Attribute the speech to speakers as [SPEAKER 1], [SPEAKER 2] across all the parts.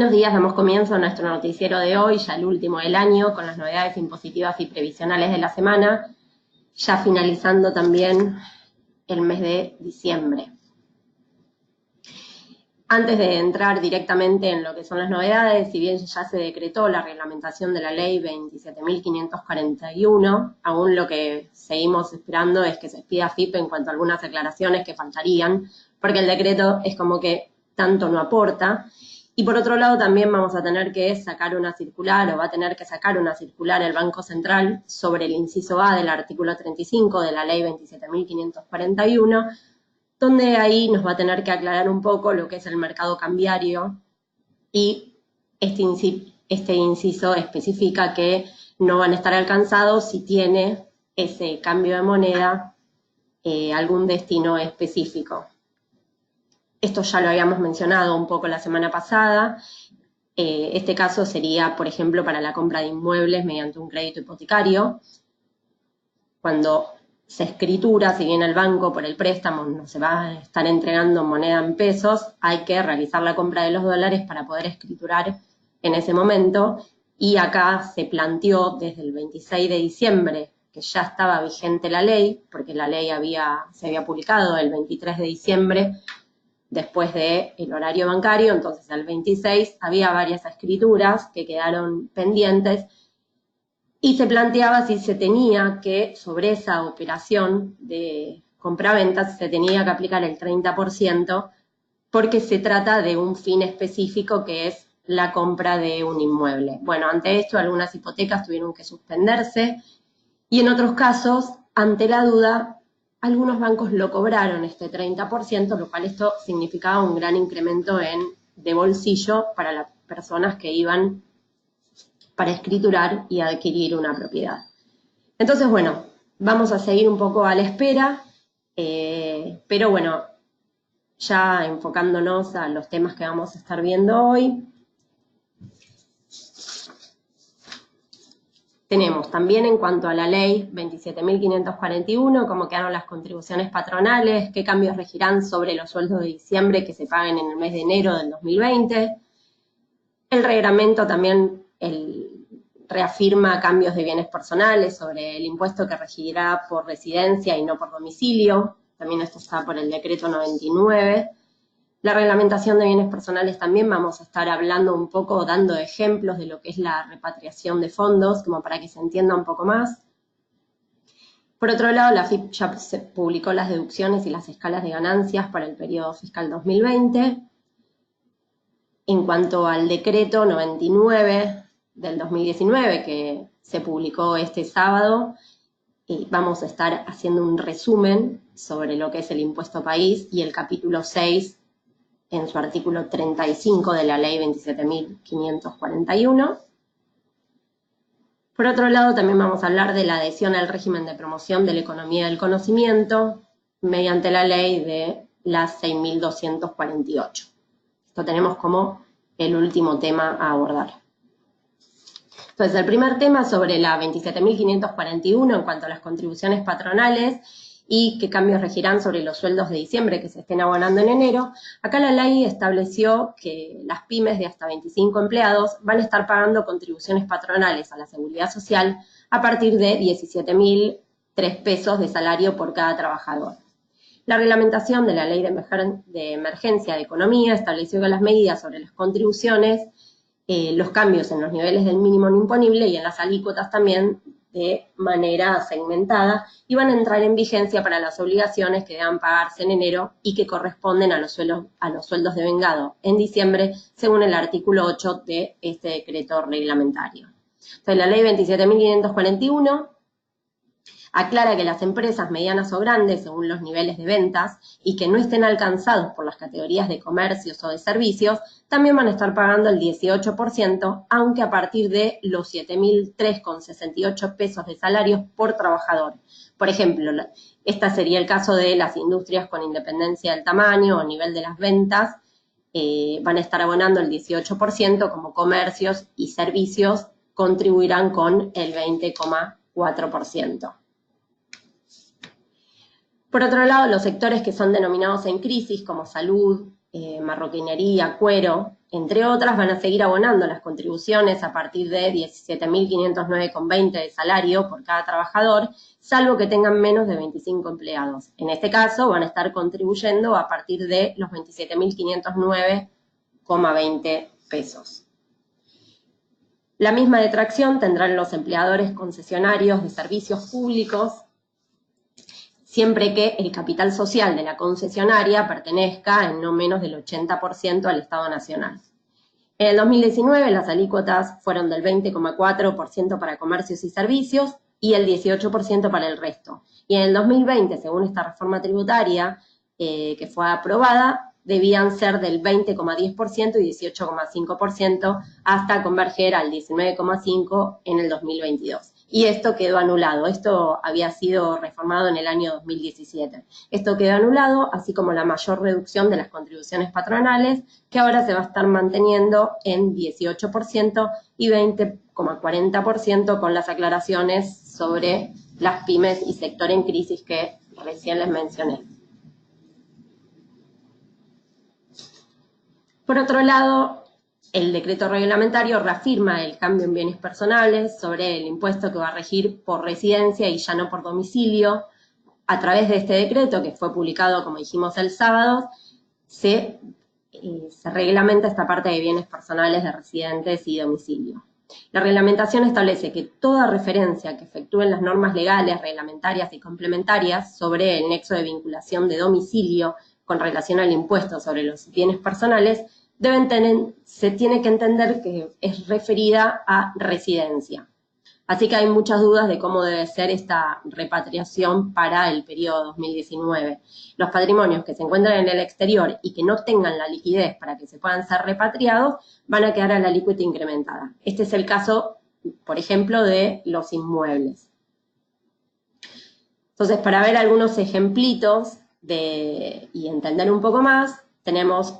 [SPEAKER 1] Buenos días, damos comienzo a nuestro noticiero de hoy, ya el último del año, con las novedades impositivas y previsionales de la semana, ya finalizando también el mes de diciembre. Antes de entrar directamente en lo que son las novedades, si bien ya se decretó la reglamentación de la ley 27.541, aún lo que seguimos esperando es que se pida FIP en cuanto a algunas aclaraciones que faltarían, porque el decreto es como que tanto no aporta. Y por otro lado también vamos a tener que sacar una circular, o va a tener que sacar una circular el Banco Central sobre el inciso A del artículo 35 de la ley 27.541, donde ahí nos va a tener que aclarar un poco lo que es el mercado cambiario, y este inciso especifica que no van a estar alcanzados si tiene ese cambio de moneda algún destino específico. Esto ya lo habíamos mencionado un poco la semana pasada. Este caso sería, por ejemplo, para la compra de inmuebles mediante un crédito hipotecario. Cuando se escritura, si bien el banco por el préstamo no se va a estar entregando moneda en pesos, hay que realizar la compra de los dólares para poder escriturar en ese momento. Y acá se planteó desde el 26 de diciembre, que ya estaba vigente la ley, porque la ley se había publicado el 23 de diciembre, después del horario bancario, entonces al 26 había varias escrituras que quedaron pendientes y se planteaba si se tenía que, sobre esa operación de compra-venta, se tenía que aplicar el 30%, porque se trata de un fin específico que es la compra de un inmueble. Bueno, ante esto algunas hipotecas tuvieron que suspenderse y en otros casos, ante la duda, algunos bancos lo cobraron este 30%, lo cual esto significaba un gran incremento de bolsillo para las personas que iban para escriturar y adquirir una propiedad. Entonces, bueno, vamos a seguir un poco a la espera, pero bueno, ya enfocándonos a los temas que vamos a estar viendo hoy. Tenemos también en cuanto a la ley 27.541, cómo quedaron las contribuciones patronales, qué cambios regirán sobre los sueldos de diciembre que se paguen en el mes de enero del 2020. El reglamento también reafirma cambios de bienes personales sobre el impuesto que regirá por residencia y no por domicilio. También esto está por el decreto 99. La reglamentación de bienes personales también vamos a estar hablando un poco, dando ejemplos de lo que es la repatriación de fondos, como para que se entienda un poco más. Por otro lado, la FIP ya se publicó las deducciones y las escalas de ganancias para el periodo fiscal 2020. En cuanto al decreto 99 del 2019, que se publicó este sábado, vamos a estar haciendo un resumen sobre lo que es el impuesto país y el capítulo 6 en su artículo 35 de la ley 27.541. Por otro lado, también vamos a hablar de la adhesión al régimen de promoción de la economía del conocimiento mediante la ley de la 6.248. Esto tenemos como el último tema a abordar. Entonces, el primer tema sobre la 27.541 en cuanto a las contribuciones patronales y qué cambios regirán sobre los sueldos de diciembre que se estén abonando en enero. Acá la ley estableció que las pymes de hasta 25 empleados van a estar pagando contribuciones patronales a la Seguridad Social a partir de 17.003 pesos de salario por cada trabajador. La reglamentación de la Ley de Emergencia de Economía estableció que las medidas sobre las contribuciones, los cambios en los niveles del mínimo no imponible y en las alícuotas también, de manera segmentada, y van a entrar en vigencia para las obligaciones que deban pagarse en enero y que corresponden a los sueldos devengados en diciembre, según el artículo 8 de este decreto reglamentario. Entonces, la ley 27.541 aclara que las empresas medianas o grandes, según los niveles de ventas, y que no estén alcanzados por las categorías de comercios o de servicios, también van a estar pagando el 18%, aunque a partir de los 7.003,68 pesos de salarios por trabajador. Por ejemplo, este sería el caso de las industrias con independencia del tamaño o nivel de las ventas, van a estar abonando el 18%, como comercios y servicios contribuirán con el 20,4%. Por otro lado, los sectores que son denominados en crisis, como salud, marroquinería, cuero, entre otras, van a seguir abonando las contribuciones a partir de 17.509,20 de salario por cada trabajador, salvo que tengan menos de 25 empleados. En este caso, van a estar contribuyendo a partir de los 27.509,20 pesos. La misma detracción tendrán los empleadores concesionarios de servicios públicos, siempre que el capital social de la concesionaria pertenezca en no menos del 80% al Estado Nacional. En el 2019 las alícuotas fueron del 20,4% para comercios y servicios y el 18% para el resto. Y en el 2020, según esta reforma tributaria que fue aprobada, debían ser del 20,10% y 18,5% hasta converger al 19,5% en el 2022. Y esto quedó anulado. Esto había sido reformado en el año 2017. Esto quedó anulado, así como la mayor reducción de las contribuciones patronales, que ahora se va a estar manteniendo en 18% y 20,40% con las aclaraciones sobre las pymes y sector en crisis que recién les mencioné. Por otro lado, el decreto reglamentario reafirma el cambio en bienes personales sobre el impuesto que va a regir por residencia y ya no por domicilio. A través de este decreto, que fue publicado, como dijimos, el sábado, se reglamenta esta parte de bienes personales de residentes y domicilio. La reglamentación establece que toda referencia que efectúen las normas legales, reglamentarias y complementarias sobre el nexo de vinculación de domicilio con relación al impuesto sobre los bienes personales se tiene que entender que es referida a residencia. Así que hay muchas dudas de cómo debe ser esta repatriación para el periodo 2019. Los patrimonios que se encuentran en el exterior y que no tengan la liquidez para que se puedan ser repatriados van a quedar a la alícuota incrementada. Este es el caso, por ejemplo, de los inmuebles. Entonces, para ver algunos ejemplitos y entender un poco más, tenemos,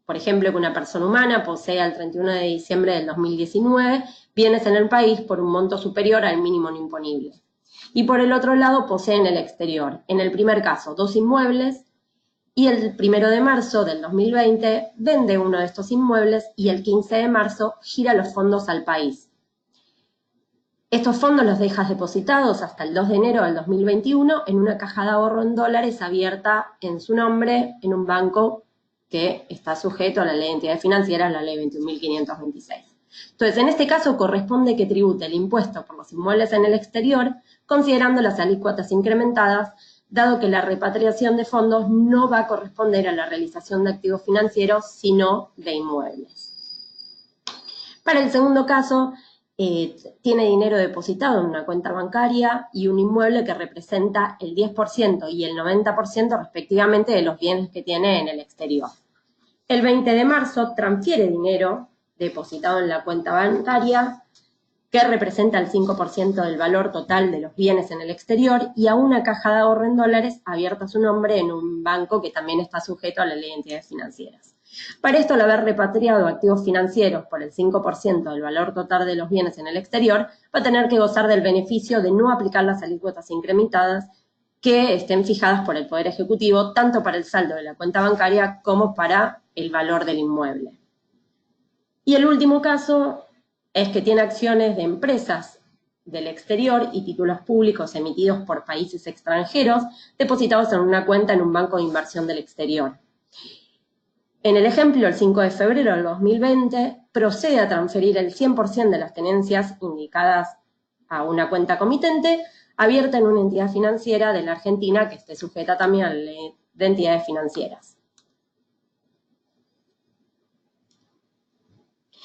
[SPEAKER 1] por ejemplo, que una persona humana posee al 31 de diciembre del 2019 bienes en el país por un monto superior al mínimo no imponible. Y por el otro lado, posee en el exterior, en el primer caso, 2 inmuebles, y el 1 de marzo del 2020 vende uno de estos inmuebles y el 15 de marzo gira los fondos al país. Estos fondos los dejas depositados hasta el 2 de enero del 2021 en una caja de ahorro en dólares abierta en su nombre en un banco que está sujeto a la ley de entidades financieras, la ley 21.526. Entonces, en este caso corresponde que tribute el impuesto por los inmuebles en el exterior, considerando las alícuotas incrementadas, dado que la repatriación de fondos no va a corresponder a la realización de activos financieros, sino de inmuebles. Para el segundo caso, tiene dinero depositado en una cuenta bancaria y un inmueble que representa el 10% y el 90% respectivamente de los bienes que tiene en el exterior. El 20 de marzo transfiere dinero depositado en la cuenta bancaria que representa el 5% del valor total de los bienes en el exterior y a una caja de ahorro en dólares abierta a su nombre en un banco que también está sujeto a la ley de entidades financieras. Para esto, al haber repatriado activos financieros por el 5% del valor total de los bienes en el exterior, va a tener que gozar del beneficio de no aplicar las alícuotas incrementadas que estén fijadas por el Poder Ejecutivo, tanto para el saldo de la cuenta bancaria como para el valor del inmueble. Y el último caso es que tiene acciones de empresas del exterior y títulos públicos emitidos por países extranjeros depositados en una cuenta en un banco de inversión del exterior. En el ejemplo, el 5 de febrero del 2020, procede a transferir el 100% de las tenencias indicadas a una cuenta comitente abierta en una entidad financiera de la Argentina que esté sujeta también a la ley de entidades financieras.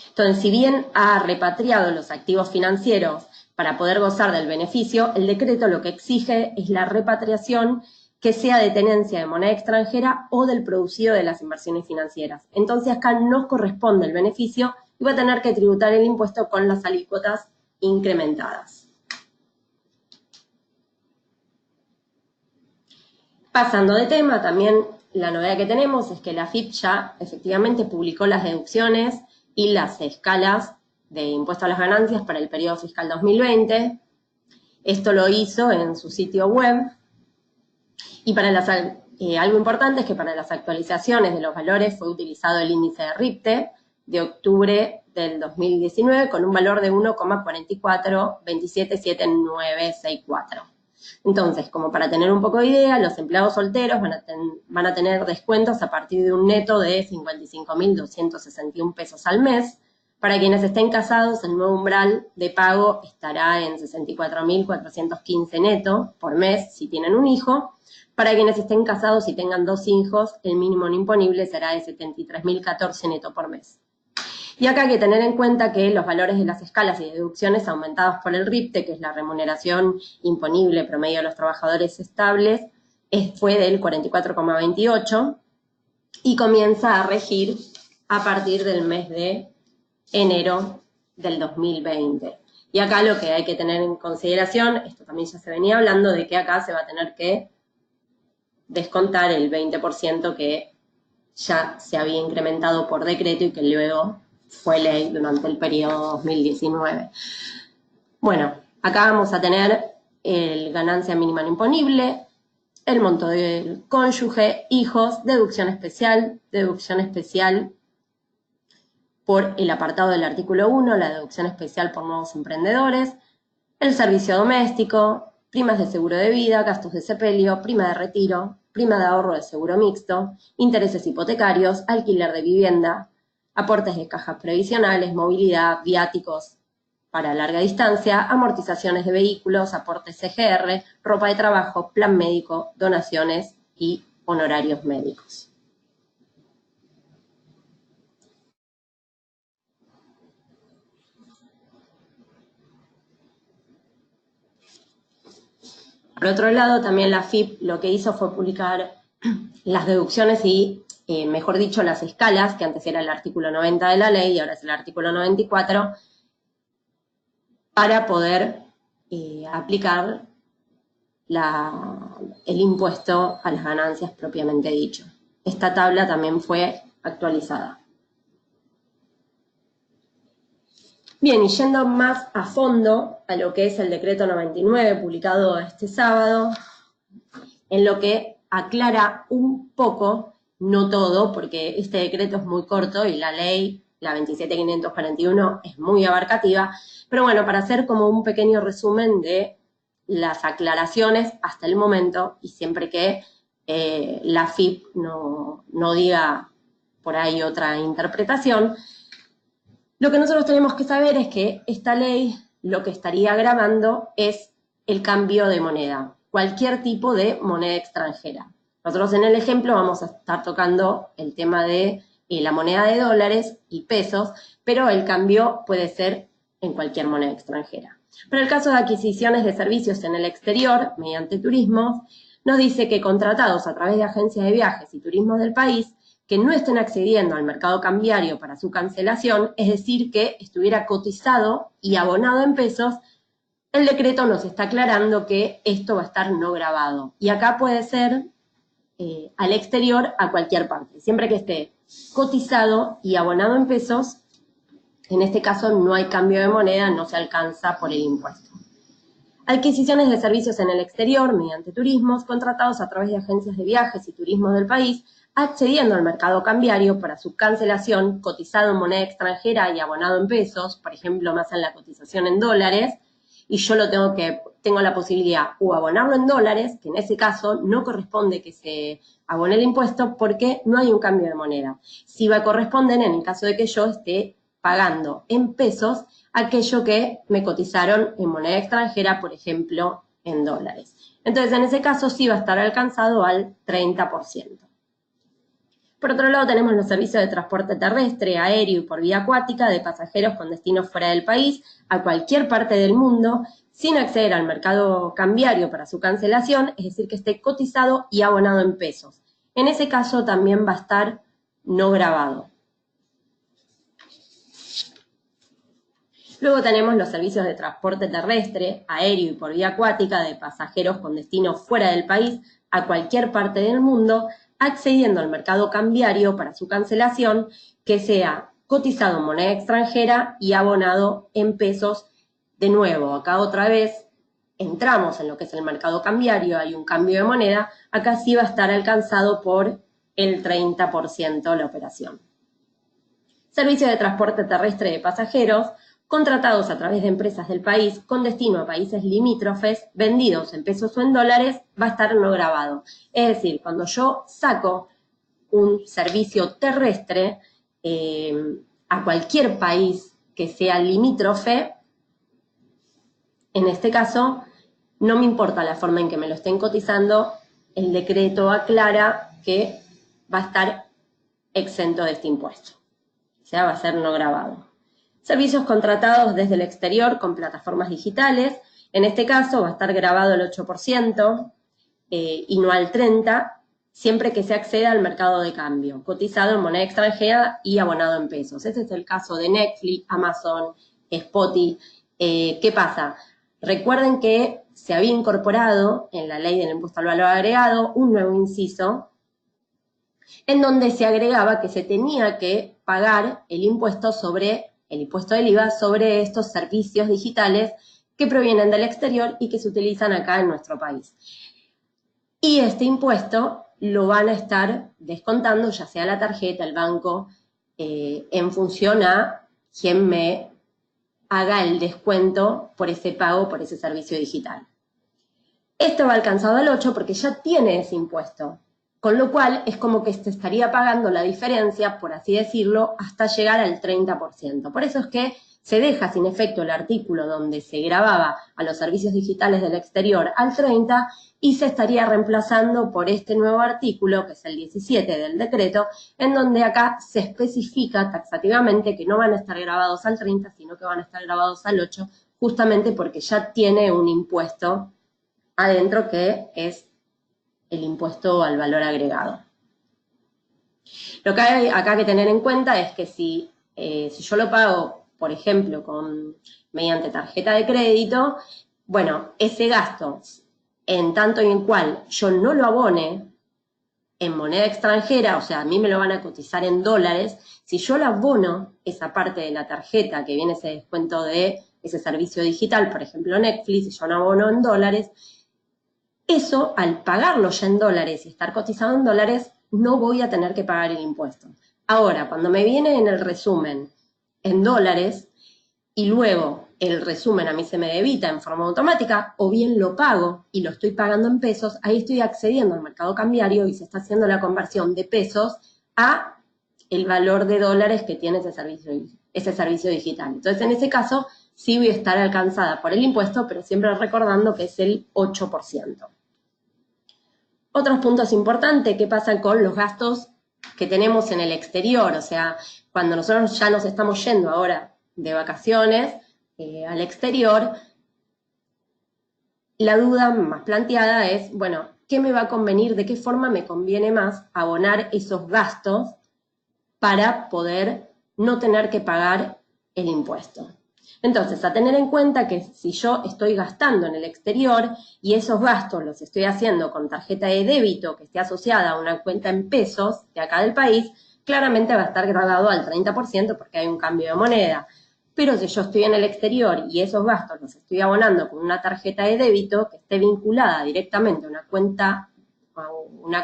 [SPEAKER 1] Entonces, si bien ha repatriado los activos financieros para poder gozar del beneficio, el decreto lo que exige es la repatriación que sea de tenencia de moneda extranjera o del producido de las inversiones financieras. Entonces acá no corresponde el beneficio y va a tener que tributar el impuesto con las alícuotas incrementadas. Pasando de tema, también la novedad que tenemos es que la AFIP ya efectivamente publicó las deducciones y las escalas de impuesto a las ganancias para el periodo fiscal 2020. Esto lo hizo en su sitio web. Y para las algo importante es que para las actualizaciones de los valores fue utilizado el índice de RIPTE de octubre del 2019 con un valor de 1,44277964. Entonces, como para tener un poco de idea, los empleados solteros van a tener descuentos a partir de un neto de 55.261 pesos al mes. Para quienes estén casados, el nuevo umbral de pago estará en 64.415 neto por mes si tienen un hijo. Para quienes estén casados y tengan 2 hijos, el mínimo no imponible será de 73.014 neto por mes. Y acá hay que tener en cuenta que los valores de las escalas y deducciones aumentados por el RIPTE, que es la remuneración imponible promedio de los trabajadores estables, fue del 44,28 y comienza a regir a partir del mes de enero del 2020. Y acá lo que hay que tener en consideración, esto también ya se venía hablando, de que acá se va a tener que descontar el 20% que ya se había incrementado por decreto y que luego fue ley durante el periodo 2019. Bueno, acá vamos a tener el ganancia mínima no imponible, el monto del cónyuge, hijos, deducción especial por el apartado del artículo 1, la deducción especial por nuevos emprendedores, el servicio doméstico, primas de seguro de vida, gastos de sepelio, prima de retiro, prima de ahorro de seguro mixto, intereses hipotecarios, alquiler de vivienda, aportes de cajas previsionales, movilidad, viáticos para larga distancia, amortizaciones de vehículos, aportes CGR, ropa de trabajo, plan médico, donaciones y honorarios médicos. Por otro lado, también la AFIP lo que hizo fue publicar las deducciones y, mejor dicho, las escalas, que antes era el artículo 90 de la ley y ahora es el artículo 94, para poder aplicar el impuesto a las ganancias propiamente dicho. Esta tabla también fue actualizada. Bien, y yendo más a fondo a lo que es el decreto 99 publicado este sábado, en lo que aclara un poco, no todo, porque este decreto es muy corto y la ley, la 27.541, es muy abarcativa, pero bueno, para hacer como un pequeño resumen de las aclaraciones hasta el momento, y siempre que la AFIP no diga por ahí otra interpretación, lo que nosotros tenemos que saber es que esta ley lo que estaría agravando es el cambio de moneda, cualquier tipo de moneda extranjera. Nosotros en el ejemplo vamos a estar tocando el tema de la moneda de dólares y pesos, pero el cambio puede ser en cualquier moneda extranjera. Para el caso de adquisiciones de servicios en el exterior, mediante turismo, nos dice que contratados a través de agencias de viajes y turismos del país, que no estén accediendo al mercado cambiario para su cancelación, es decir, que estuviera cotizado y abonado en pesos, el decreto nos está aclarando que esto va a estar no grabado. Y acá puede ser al exterior, a cualquier parte. Siempre que esté cotizado y abonado en pesos, en este caso no hay cambio de moneda, no se alcanza por el impuesto. Adquisiciones de servicios en el exterior mediante turismos contratados a través de agencias de viajes y turismos del país, accediendo al mercado cambiario para su cancelación, cotizado en moneda extranjera y abonado en pesos, por ejemplo, me hacen la cotización en dólares, y yo tengo la posibilidad o abonarlo en dólares, que en ese caso no corresponde que se abone el impuesto porque no hay un cambio de moneda. Sí va a corresponder en el caso de que yo esté pagando en pesos aquello que me cotizaron en moneda extranjera, por ejemplo, en dólares. Entonces, en ese caso sí va a estar alcanzado al 30%. Por otro lado, tenemos los servicios de transporte terrestre, aéreo y por vía acuática de pasajeros con destinos fuera del país, a cualquier parte del mundo, sin acceder al mercado cambiario para su cancelación, es decir, que esté cotizado y abonado en pesos. En ese caso también va a estar no grabado. Luego tenemos los servicios de transporte terrestre, aéreo y por vía acuática de pasajeros con destinos fuera del país, a cualquier parte del mundo, accediendo al mercado cambiario para su cancelación, que sea cotizado en moneda extranjera y abonado en pesos. De nuevo, acá otra vez, entramos en lo que es el mercado cambiario, hay un cambio de moneda, acá sí va a estar alcanzado por el 30% la operación. Servicio de transporte terrestre de pasajeros, contratados a través de empresas del país con destino a países limítrofes, vendidos en pesos o en dólares, va a estar no grabado. Es decir, cuando yo saco un servicio terrestre a cualquier país que sea limítrofe, en este caso, no me importa la forma en que me lo estén cotizando, el decreto aclara que va a estar exento de este impuesto. O sea, va a ser no grabado. Servicios contratados desde el exterior con plataformas digitales. En este caso va a estar grabado el 8% y no al 30%, siempre que se acceda al mercado de cambio, cotizado en moneda extranjera y abonado en pesos. Este es el caso de Netflix, Amazon, Spotify. ¿Qué pasa? Recuerden que se había incorporado en la ley del impuesto al valor agregado un nuevo inciso en donde se agregaba que se tenía que pagar el impuesto del IVA sobre estos servicios digitales que provienen del exterior y que se utilizan acá en nuestro país. Y este impuesto lo van a estar descontando, ya sea la tarjeta, el banco, en función a quien me haga el descuento por ese pago, por ese servicio digital. Esto va alcanzado al 8 porque ya tiene ese impuesto, con lo cual es como que se estaría pagando la diferencia, por así decirlo, hasta llegar al 30%. Por eso es que se deja sin efecto el artículo donde se grababa a los servicios digitales del exterior al 30% y se estaría reemplazando por este nuevo artículo, que es el 17 del decreto, en donde acá se especifica taxativamente que no van a estar grabados al 30%, sino que van a estar grabados al 8%, justamente porque ya tiene un impuesto adentro que es el impuesto al valor agregado. Lo que hay acá que tener en cuenta es que si yo lo pago, por ejemplo, mediante tarjeta de crédito, bueno, ese gasto, en tanto y en cual yo no lo abone en moneda extranjera, o sea, a mí me lo van a cotizar en dólares, si yo lo abono esa parte de la tarjeta que viene ese descuento de ese servicio digital, por ejemplo Netflix, si yo lo abono en dólares, eso, al pagarlo ya en dólares y estar cotizado en dólares, no voy a tener que pagar el impuesto. Ahora, cuando me viene en el resumen en dólares y luego el resumen a mí se me debita en forma automática, o bien lo pago y lo estoy pagando en pesos, ahí estoy accediendo al mercado cambiario y se está haciendo la conversión de pesos a el valor de dólares que tiene ese servicio digital. Entonces, en ese caso, sí voy a estar alcanzada por el impuesto, pero siempre recordando que es el 8%. Otros puntos importantes, ¿qué pasa con los gastos que tenemos en el exterior? O sea, cuando nosotros ya nos estamos yendo ahora de vacaciones al exterior, la duda más planteada es, bueno, ¿qué me va a convenir? ¿De qué forma me conviene más abonar esos gastos para poder no tener que pagar el impuesto? Entonces, a tener en cuenta que si yo estoy gastando en el exterior y esos gastos los estoy haciendo con tarjeta de débito que esté asociada a una cuenta en pesos de acá del país, claramente va a estar grabado al 30% porque hay un cambio de moneda. Pero si yo estoy en el exterior y esos gastos los estoy abonando con una tarjeta de débito que esté vinculada directamente a una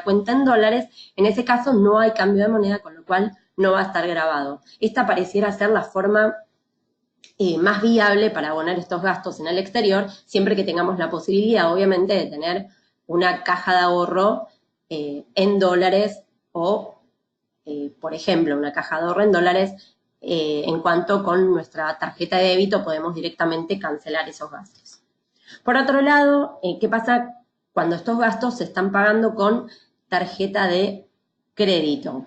[SPEAKER 1] cuenta en dólares, en ese caso no hay cambio de moneda, con lo cual no va a estar grabado. Esta pareciera ser la forma más viable para abonar estos gastos en el exterior, siempre que tengamos la posibilidad, obviamente, de tener una caja de ahorro en dólares o, por ejemplo, una caja de ahorro en dólares en cuanto con nuestra tarjeta de débito podemos directamente cancelar esos gastos. Por otro lado, ¿qué pasa cuando estos gastos se están pagando con tarjeta de crédito?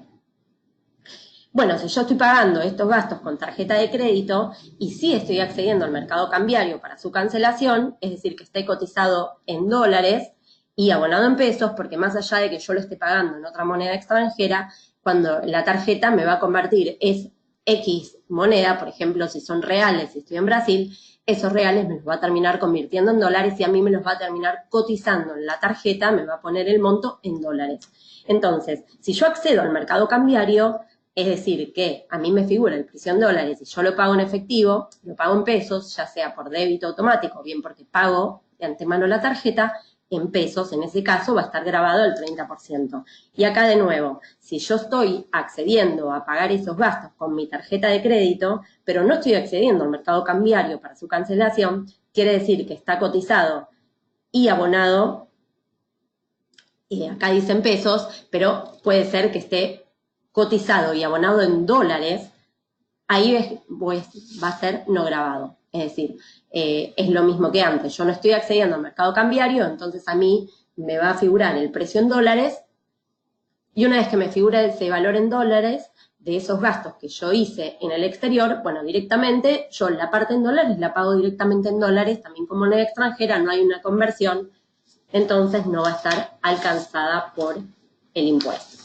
[SPEAKER 1] Bueno, si yo estoy pagando estos gastos con tarjeta de crédito y sí estoy accediendo al mercado cambiario para su cancelación, es decir, que esté cotizado en dólares y abonado en pesos, porque más allá de que yo lo esté pagando en otra moneda extranjera, cuando la tarjeta me va a convertir es X moneda, por ejemplo, si son reales, si estoy en Brasil, esos reales me los va a terminar convirtiendo en dólares y a mí me los va a terminar cotizando en la tarjeta, me va a poner el monto en dólares. Entonces, si yo accedo al mercado cambiario, es decir, que a mí me figura el precio en dólares y yo lo pago en efectivo, lo pago en pesos, ya sea por débito automático o bien porque pago de antemano la tarjeta, en pesos, en ese caso, va a estar grabado el 30%. Y acá de nuevo, si yo estoy accediendo a pagar esos gastos con mi tarjeta de crédito, pero no estoy accediendo al mercado cambiario para su cancelación, quiere decir que está cotizado y abonado, acá dicen pesos, pero puede ser que esté cotizado y abonado en dólares, ahí pues, va a ser no grabado. Es decir, es lo mismo que antes. Yo no estoy accediendo al mercado cambiario, entonces a mí me va a figurar el precio en dólares, y una vez que me figura ese valor en dólares, de esos gastos que yo hice en el exterior, bueno, directamente yo la parte en dólares la pago directamente en dólares, también como moneda extranjera, no hay una conversión, entonces no va a estar alcanzada por el impuesto.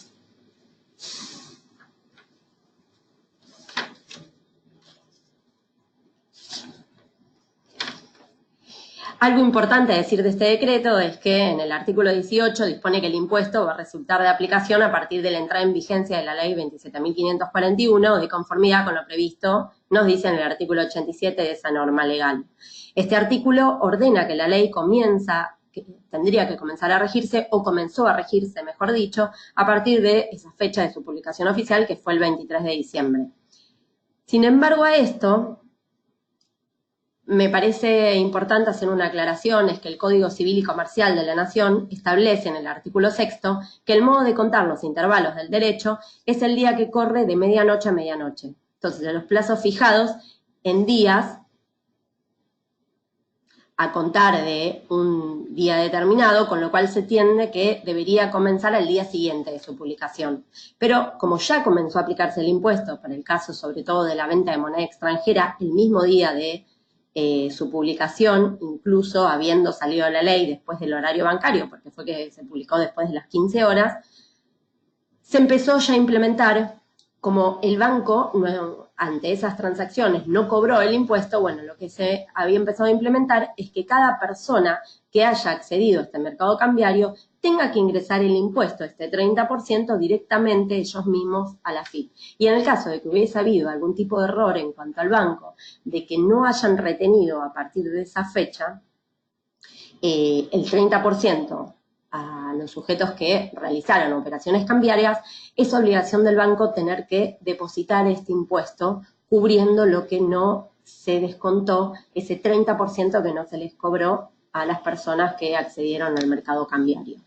[SPEAKER 1] Algo importante a decir de este decreto es que en el artículo 18 dispone que el impuesto va a resultar de aplicación a partir de la entrada en vigencia de la ley 27.541 de conformidad con lo previsto, nos dice en el artículo 87 de esa norma legal. Este artículo ordena que la ley tendría que comenzar a regirse, o comenzó a regirse, mejor dicho, a partir de esa fecha de su publicación oficial, que fue el 23 de diciembre. Sin embargo, a esto me parece importante hacer una aclaración, es que el Código Civil y Comercial de la Nación establece en el artículo 6 que el modo de contar los intervalos del derecho es el día que corre de medianoche a medianoche. Entonces, de los plazos fijados en días a contar de un día determinado, con lo cual se entiende que debería comenzar al día siguiente de su publicación. Pero como ya comenzó a aplicarse el impuesto, para el caso sobre todo de la venta de moneda extranjera, el mismo día de su publicación, incluso habiendo salido la ley después del horario bancario, porque fue que se publicó después de las 15 horas, se empezó ya a implementar, como el banco ante esas transacciones no cobró el impuesto, bueno, lo que se había empezado a implementar es que cada persona que haya accedido a este mercado cambiario tenga que ingresar el impuesto, este 30%, directamente ellos mismos a la AFIP. Y en el caso de que hubiese habido algún tipo de error en cuanto al banco, de que no hayan retenido a partir de esa fecha el 30% a los sujetos que realizaron operaciones cambiarias, es obligación del banco tener que depositar este impuesto cubriendo lo que no se descontó, ese 30% que no se les cobró a las personas que accedieron al mercado cambiario.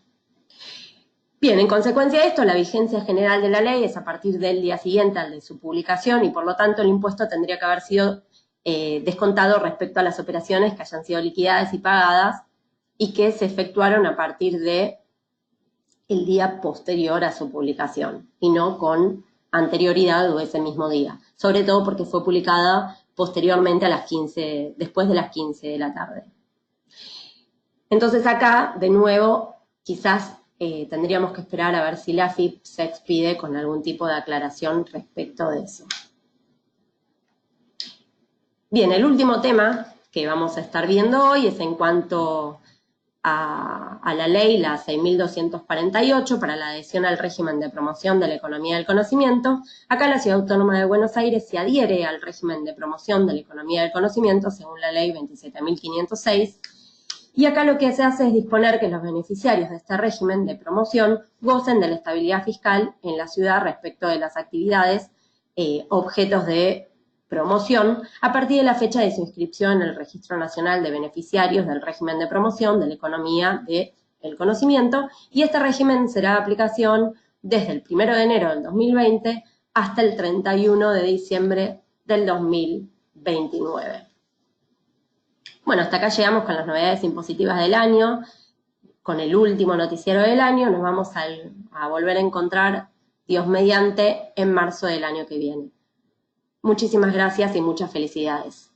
[SPEAKER 1] Bien, en consecuencia de esto, la vigencia general de la ley es a partir del día siguiente al de su publicación, y por lo tanto el impuesto tendría que haber sido descontado respecto a las operaciones que hayan sido liquidadas y pagadas y que se efectuaron a partir de el día posterior a su publicación, y no con anterioridad o ese mismo día, sobre todo porque fue publicada posteriormente a las 15, después de las 15 de la tarde. Entonces acá, de nuevo, quizás tendríamos que esperar a ver si la AFIP se expide con algún tipo de aclaración respecto de eso. Bien, el último tema que vamos a estar viendo hoy es en cuanto a la ley, la 6.248, para la adhesión al régimen de promoción de la economía del conocimiento. Acá la Ciudad Autónoma de Buenos Aires se adhiere al régimen de promoción de la economía del conocimiento según la ley 27.506, y acá lo que se hace es disponer que los beneficiarios de este régimen de promoción gocen de la estabilidad fiscal en la ciudad respecto de las actividades objetos de promoción a partir de la fecha de su inscripción en el Registro Nacional de Beneficiarios del Régimen de Promoción de la Economía del Conocimiento, y este régimen será de aplicación desde el 1 de enero del 2020 hasta el 31 de diciembre del 2029. Bueno, hasta acá llegamos con las novedades impositivas del año, con el último noticiero del año. Nos vamos a volver a encontrar, Dios mediante, en marzo del año que viene. Muchísimas gracias y muchas felicidades.